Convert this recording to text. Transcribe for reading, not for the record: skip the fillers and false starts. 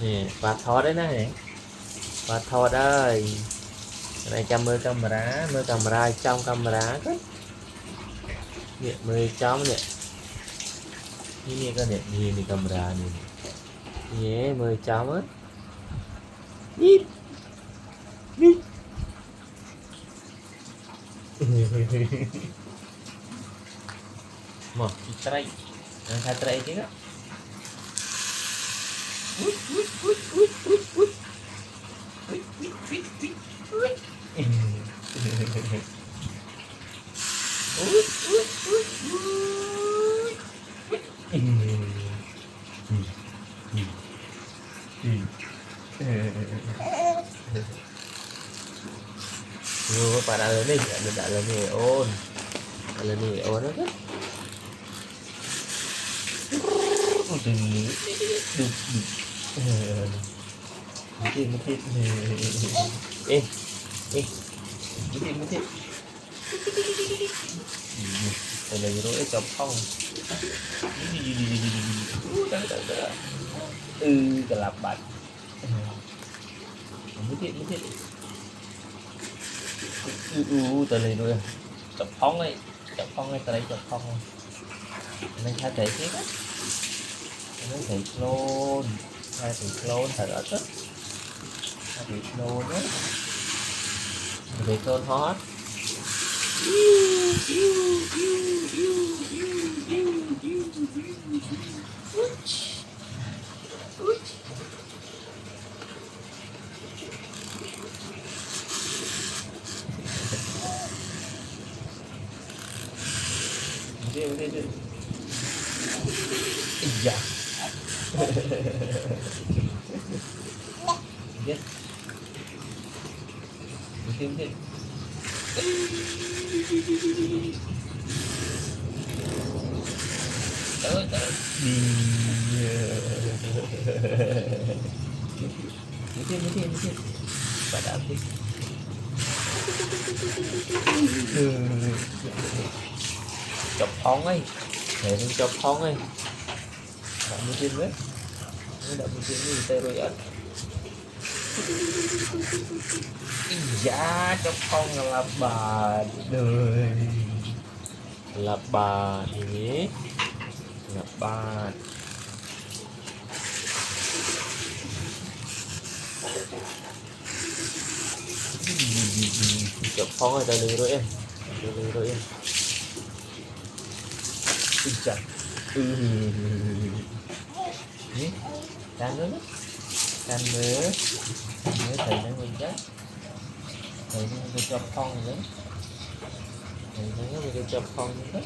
nè và thọt đấy này và thọt ơi cái này chăm mưa camera trong camera cái nè mưa trong nè ini kan ya ini camera ini ye mưa trong á ít ít mà try saya try chứ đó Yo, pada ini ada neon. Ada neon kan? Mungkin. Eh, mungkin. Ada hero chọc không? Cái lạp bạch. Mungkin. Từ này rồi chọc phong ấy từ đây chọc phong nên thay thể chứ á nó thể clone thay thể clone thật ở tức thay thể clone đấy thể clone hot Mungkin. Iya. Mungkin. Tahu. Mungkin. Pada apa? Chọc phong ấy để mình chọc phong ấy bạn mua tiền với đã mua tiền gì tê rồi ớt giá chọc phong là bà đời là bà gì là bà chọc phong rồi ta lừa rồi em chặt can nữa thầy nó mình chết thầy nó cho phong nữa thầy nó cho phong nữa